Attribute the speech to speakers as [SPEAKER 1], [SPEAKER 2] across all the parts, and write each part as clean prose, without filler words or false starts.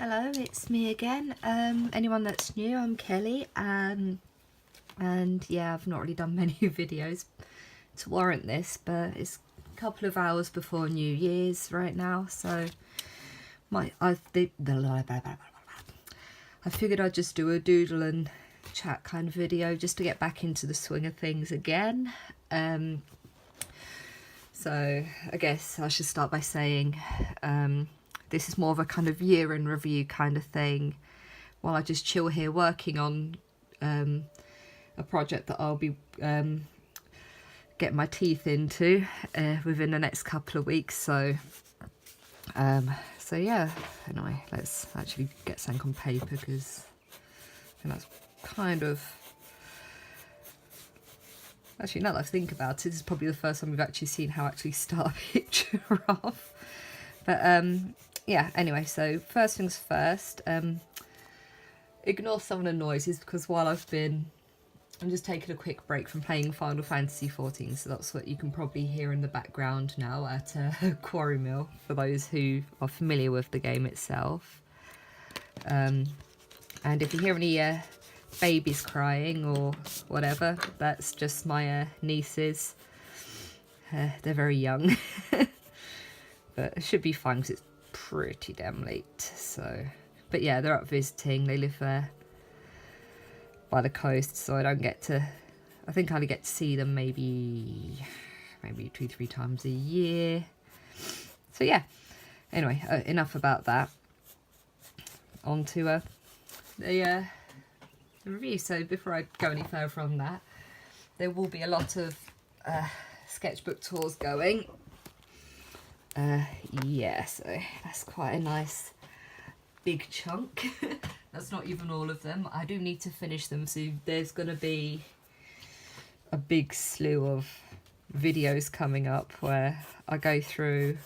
[SPEAKER 1] Hello, it's me again. Anyone that's new, I'm Kelly, and yeah, I've not really done many videos to warrant this, but it's a couple of hours before New Year's right now, so I figured I'd just do a doodle and chat kind of video just to get back into the swing of things again. So I guess I should start by saying this is more of a kind of year in review kind of thing, while I just chill here working on a project that I'll be getting my teeth into within the next couple of weeks. So yeah, anyway, let's actually get something on paper, because I think that's kind of, actually now that I think about it, this is probably the first time we've actually seen how I actually start a picture off. But yeah, anyway, so first things first, ignore some of the noises, because while I'm just taking a quick break from playing Final Fantasy XIV, so that's what you can probably hear in the background now at Quarry Mill, for those who are familiar with the game itself. And if you hear any babies crying or whatever, that's just my nieces. They're very young. But it should be fun because it's pretty damn late. So, but yeah, they're up visiting. They live there by the coast, so I don't get to, I think I only get to see them maybe 2-3 times a year. So yeah, anyway, enough about that. On to the review. So before I go any further on that, there will be a lot of sketchbook tours going. Yeah, so that's quite a nice big chunk. That's not even all of them. I do need to finish them, so there's going to be a big slew of videos coming up where I go through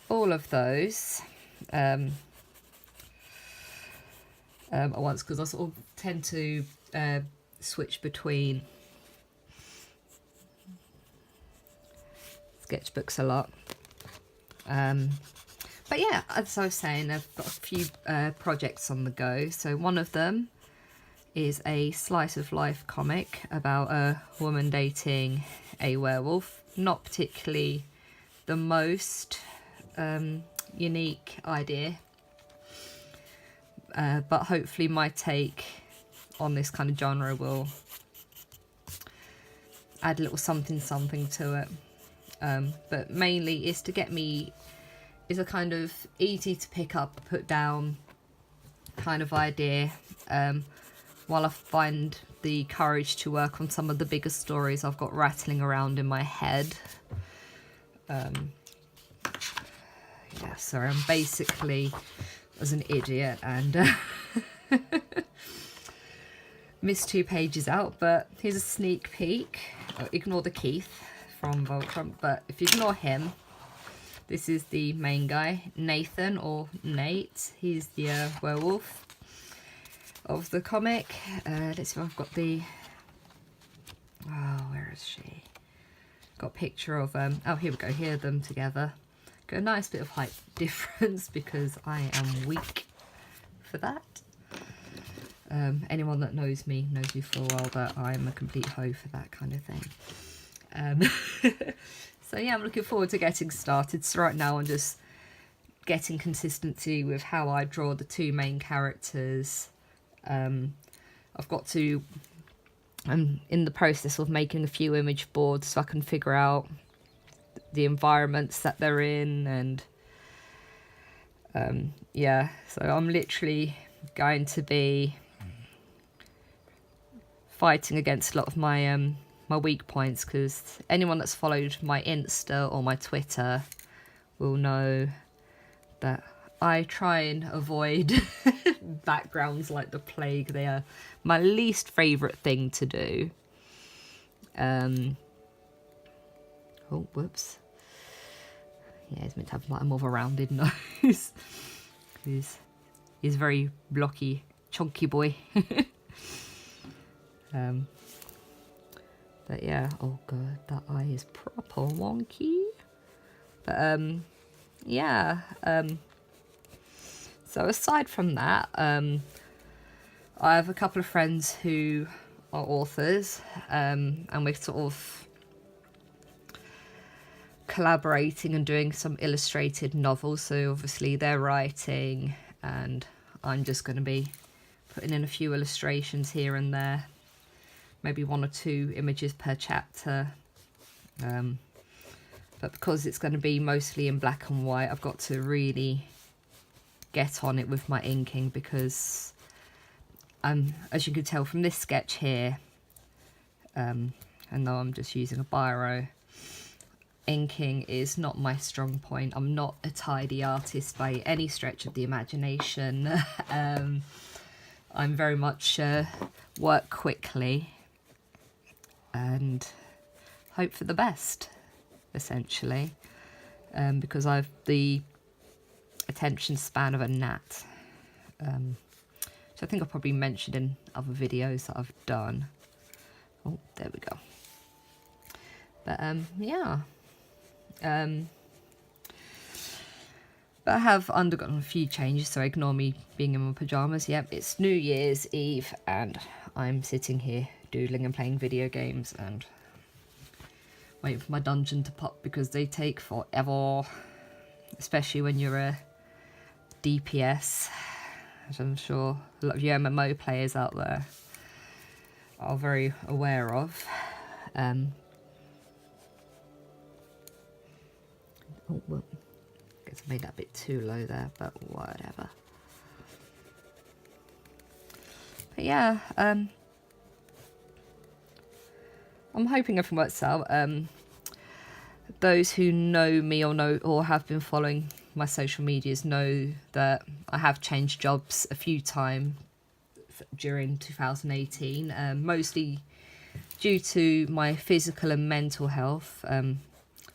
[SPEAKER 1] all of those at once, because I sort of tend to switch between sketchbooks a lot. But yeah, as I was saying, I've got a few projects on the go. So one of them is a slice of life comic about a woman dating a werewolf. Not particularly the most unique idea, but hopefully my take on this kind of genre will add a little something to it. But mainly is to get me, is a kind of easy to pick up, put down kind of idea, while I find the courage to work on some of the bigger stories I've got rattling around in my head. Yeah, sorry, I'm basically as an idiot and missed 2 pages out, but here's a sneak peek. Ignore the Keith from Voltron, but if you ignore him, this is the main guy, Nathan, or Nate. He's the werewolf of the comic. Let's see if I've got the, oh, where is she? Got a picture of, oh, here we go, here them together. Got a nice bit of height difference because I am weak for that. Anyone that knows me for a while that I'm a complete hoe for that kind of thing. So yeah, I'm looking forward to getting started. So right now I'm just getting consistency with how I draw the 2 main characters. I've got to, I'm in the process of making a few image boards so I can figure out the environments that they're in, and yeah, so I'm literally going to be fighting against a lot of my my weak points, because anyone that's followed my Insta or my Twitter will know that I try and avoid backgrounds like the plague. They are my least favourite thing to do. Oh, whoops. Yeah, he's meant to have like a more of a rounded nose. He's a very blocky, chunky boy. But yeah, oh god, that eye is proper wonky. But yeah, So aside from that, I have a couple of friends who are authors, and we're sort of collaborating and doing some illustrated novels. So obviously they're writing and I'm just going to be putting in a few illustrations here and there, maybe 1 or 2 images per chapter. But because it's going to be mostly in black and white, I've got to really get on it with my inking, because as you can tell from this sketch here, and though I'm just using a biro, inking is not my strong point. I'm not a tidy artist by any stretch of the imagination. I'm very much work quickly and hope for the best, essentially, because I've the attention span of a gnat, which I think I've probably mentioned in other videos that I've done. Oh, there we go. But yeah. But I have undergone a few changes, so ignore me being in my pyjamas. Yep, it's New Year's Eve and I'm sitting here doodling and playing video games and waiting for my dungeon to pop, because they take forever, especially when you're a DPS, as I'm sure a lot of you MMO players out there are very aware of. Oh, well, I guess I made that a bit too low there, but whatever. But yeah, I'm hoping everything works out. Those who know me or have been following my social medias know that I have changed jobs a few times during 2018, mostly due to my physical and mental health. I'm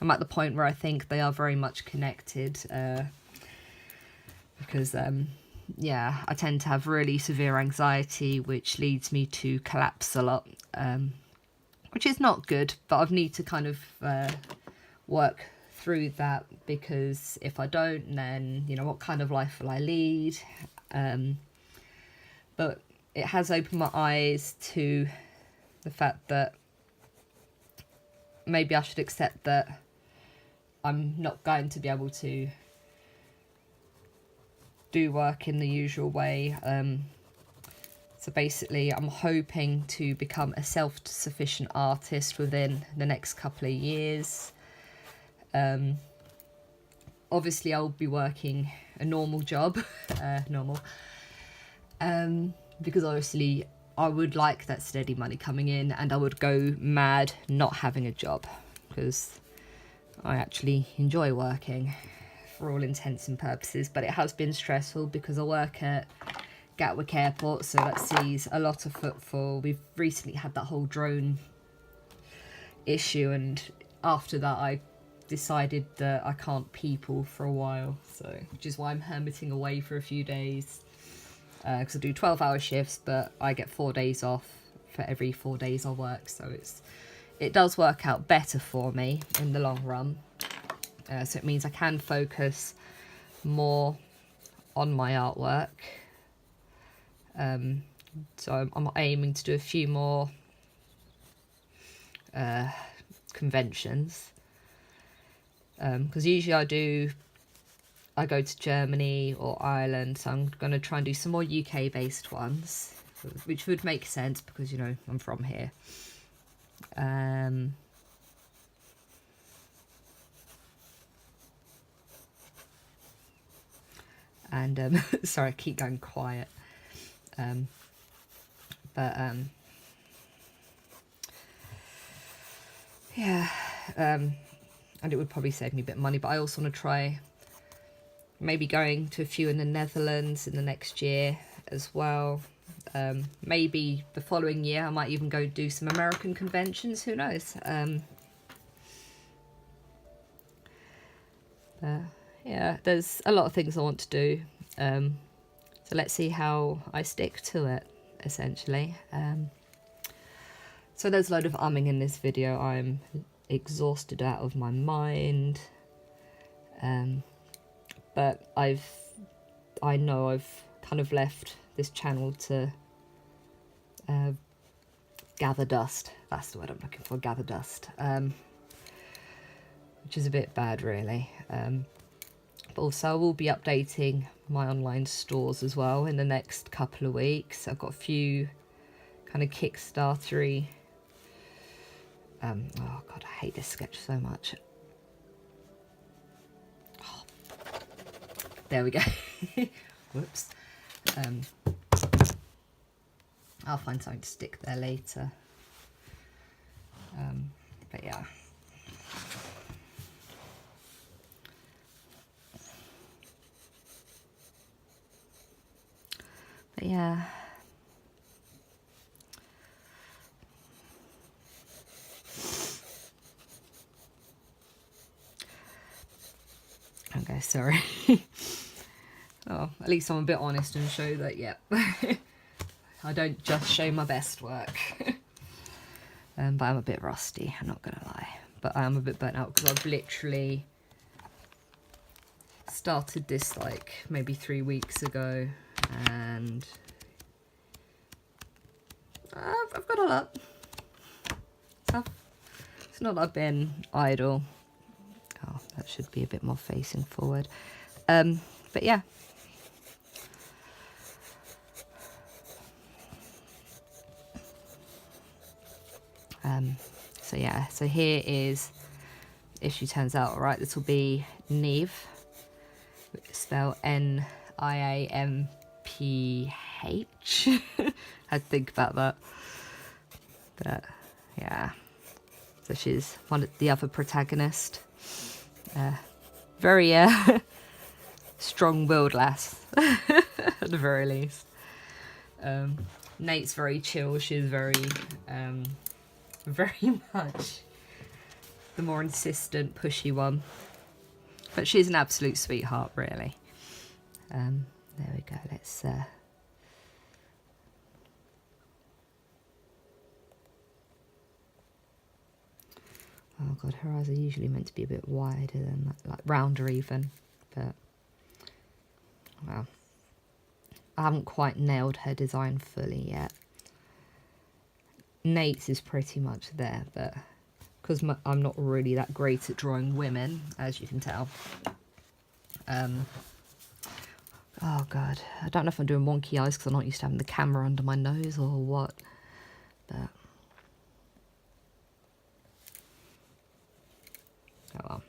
[SPEAKER 1] at the point where I think they are very much connected, because yeah, I tend to have really severe anxiety, which leads me to collapse a lot, which is not good, but I need to kind of work through that, because if I don't, then, you know, what kind of life will I lead? But it has opened my eyes to the fact that maybe I should accept that I'm not going to be able to do work in the usual way. So basically, I'm hoping to become a self-sufficient artist within the next couple of years. Obviously, I'll be working a normal job, because obviously I would like that steady money coming in, and I would go mad not having a job, because I actually enjoy working for all intents and purposes. But it has been stressful because I work at Gatwick Airport, so that sees a lot of footfall. We've recently had that whole drone issue, and after that I decided that I can't people for a while, so which is why I'm hermiting away for a few days, because I do 12-hour shifts, but I get 4 days off for every 4 days I work, so it does work out better for me in the long run. So it means I can focus more on my artwork. So I'm aiming to do a few more conventions, because usually I go to Germany or Ireland, so I'm going to try and do some more UK based ones, which would make sense because, you know, I'm from here. And sorry, I keep going quiet. Yeah, and it would probably save me a bit of money, but I also want to try maybe going to a few in the Netherlands in the next year as well. Maybe the following year I might even go do some American conventions, who knows. Yeah, there's a lot of things I want to do, so let's see how I stick to it, essentially. So there's a load of umming in this video. I'm exhausted out of my mind, but I've I know I've kind of left this channel to gather dust. That's the word I'm looking for, gather dust. Which is a bit bad, really. But also I will be updating my online stores as well in the next couple of weeks. I've got a few kind of Kickstartery. Oh God, I hate this sketch so much. Oh, there we go. Whoops. I'll find something to stick there later. But yeah. But yeah. Okay, sorry. Oh, at least I'm a bit honest and show that, yeah. I don't just show my best work. But I'm a bit rusty, I'm not gonna lie. But I am a bit burnt out because I've literally started this like maybe 3 weeks ago, and I've got a lot. It's not that I've been idle. Oh, that should be a bit more facing forward. But yeah. So yeah, so here is, if she turns out all right, this will be Niamh, spelled Niamph. I had to think about that. But yeah, so she's one of the other protagonist. Very strong-willed lass, at the very least. Nate's very chill. She's very much the more insistent, pushy one. But she's an absolute sweetheart, really. There we go. Let's. Oh God, her eyes are usually meant to be a bit wider than that, like rounder even. But well, I haven't quite nailed her design fully yet. Nate's is pretty much there, but because I'm not really that great at drawing women, as you can tell. Oh God, I don't know if I'm doing wonky eyes because I'm not used to having the camera under my nose or what, but oh well.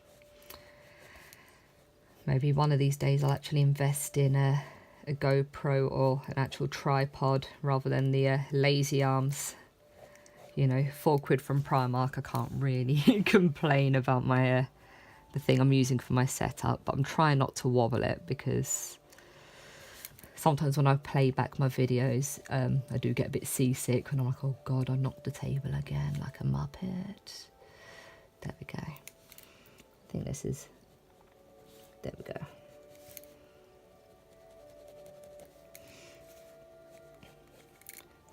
[SPEAKER 1] Maybe one of these days I'll actually invest in a GoPro or an actual tripod rather than the lazy arms. You know, £4 from Primark. I can't really complain about my the thing I'm using for my setup, but I'm trying not to wobble it because sometimes when I play back my videos, I do get a bit seasick and I'm like, oh God, I knocked the table again like a muppet. There we go. I think this is, there we go.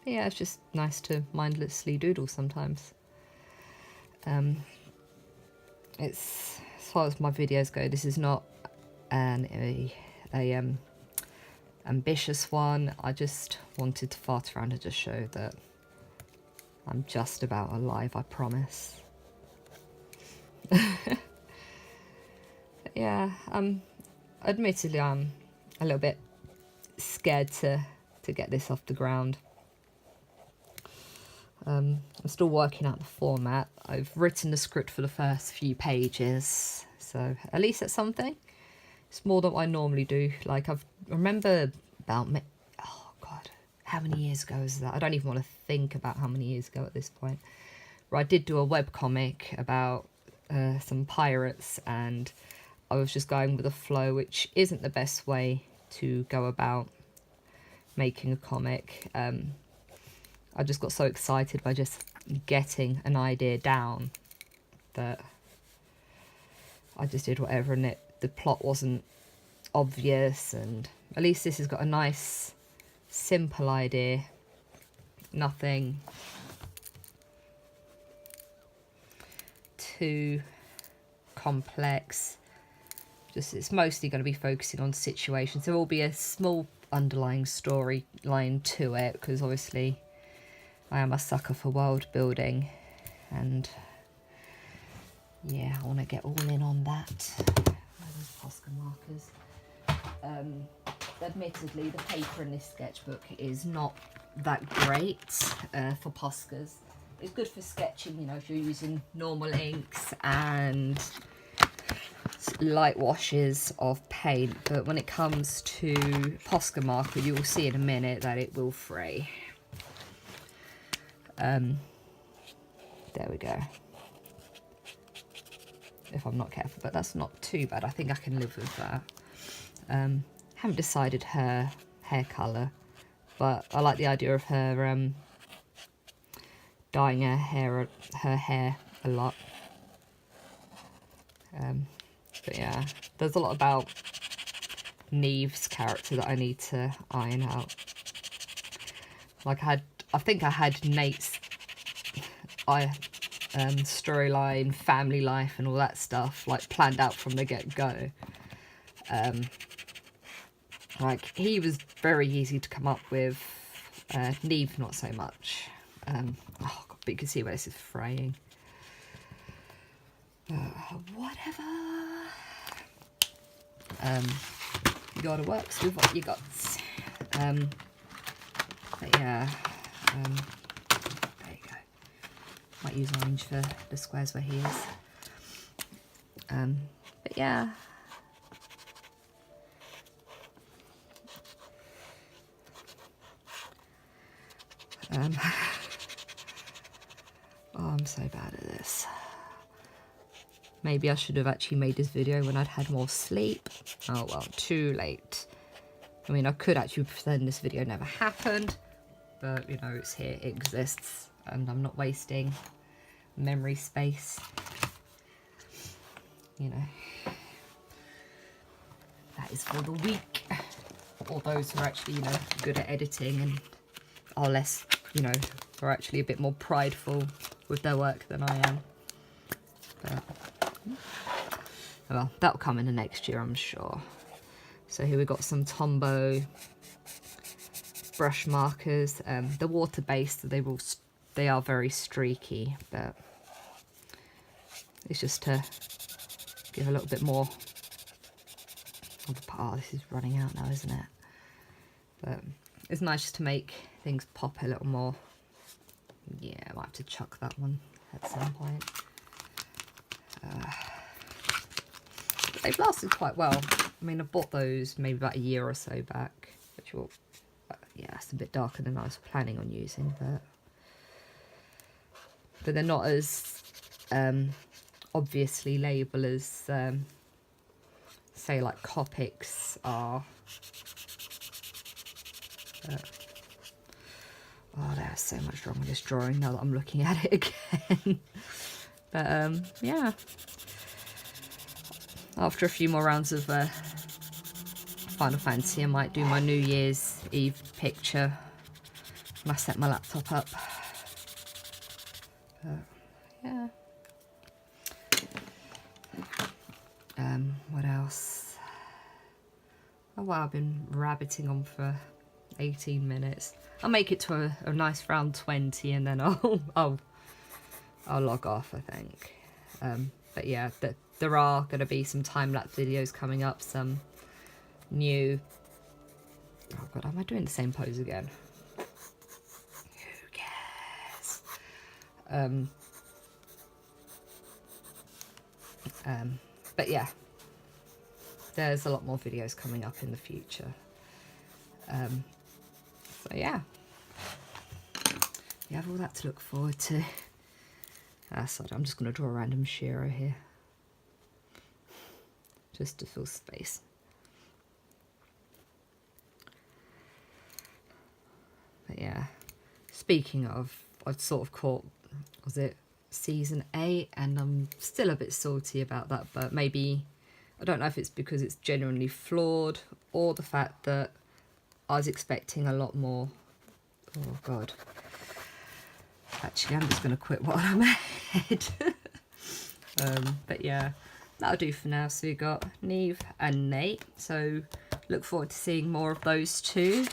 [SPEAKER 1] Yeah, it's just nice to mindlessly doodle sometimes. It's, as far as my videos go, this is not an ambitious one. I just wanted to fart around and just show that I'm just about alive, I promise. Yeah, admittedly I'm a little bit scared to get this off the ground. I'm still working out the format. I've written the script for the first few pages, so at least that's something. It's more than what I normally do. Like I remember about, oh God, how many years ago is that? I don't even want to think about how many years ago at this point. Where I did do a webcomic about some pirates, and I was just going with the flow, which isn't the best way to go about making a comic. I just got so excited by just getting an idea down that I just did whatever, and the plot wasn't obvious, and at least this has got a nice simple idea, nothing too complex, it's mostly going to be focusing on situations. There will be a small underlying storyline to it, because obviously I am a sucker for world building, and yeah, I want to get all in on that. Where are those Posca markers? Admittedly, the paper in this sketchbook is not that great for Poscas. It's good for sketching, you know, if you're using normal inks and light washes of paint, but when it comes to Posca marker, you will see in a minute that it will fray. There we go. If I'm not careful, but that's not too bad. I think I can live with that. Haven't decided her hair colour, but I like the idea of her dyeing her hair a lot. But yeah, there's a lot about Neve's character that I need to iron out. Like I think I had Nate's storyline, family life and all that stuff like planned out from the get-go. Like he was very easy to come up with, Neve not so much. Oh God, but you can see where this is fraying. Whatever. You gotta work with what you got. But yeah, there you go. Might use orange for the squares where he is. But yeah. Oh, I'm so bad at this. Maybe I should have actually made this video when I'd had more sleep. Oh well, too late. I mean, I could actually pretend this video never happened, but you know, it's here, it exists, and I'm not wasting memory space. You know, that is for the weak, or those who are actually, you know, good at editing and are less, you know, are actually a bit more prideful with their work than I am. But, well, that'll come in the next year, I'm sure. So here we've got some Tombow brush markers. They're water-based, so they are very streaky, but it's just to give a little bit more of the part. Oh, this is running out now, isn't it? But it's nice just to make things pop a little more. Yeah, I might have to chuck that one at some point. They've lasted quite well. I mean, I bought those maybe about a year or so back, which will, yeah, it's a bit darker than I was planning on using, but they're not as obviously label as say like Copics are. Oh, there's so much wrong with this drawing now that I'm looking at it again. But yeah, after a few more rounds of Final Fantasy, I might do my New Year's Eve picture when I set my laptop up. Yeah. What else? Oh wow, I've been rabbiting on for 18 minutes. I'll make it to a nice round 20 and then I'll log off, I think. But yeah, there are going to be some time-lapse videos coming up, some new... Oh god, am I doing the same pose again? Who cares? But yeah, there's a lot more videos coming up in the future. So yeah, you have all that to look forward to. Sorry, I'm just going to draw a random Shiro here, just to fill space. But yeah, speaking of, I've sort of caught, was it season 8, and I'm still a bit salty about that, but maybe, I don't know if it's because it's genuinely flawed or the fact that I was expecting a lot more. Oh god, actually I'm just going to quit while I'm ahead. But yeah, that'll do for now. So we got Neve and Nate. So look forward to seeing more of those two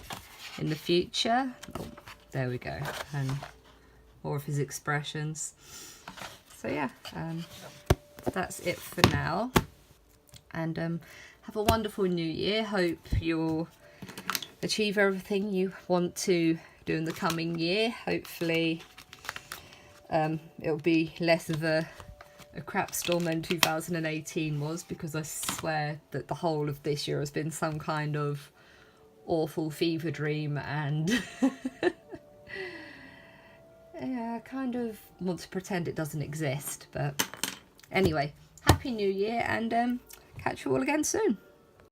[SPEAKER 1] in the future. Oh, there we go. And more of his expressions. So yeah, that's it for now. And have a wonderful new year. Hope you'll achieve everything you want to do in the coming year. Hopefully it'll be less of a crap storm than 2018 was, because I swear that the whole of this year has been some kind of awful fever dream, and yeah, I kind of want to pretend it doesn't exist. But anyway, Happy New Year, and catch you all again soon.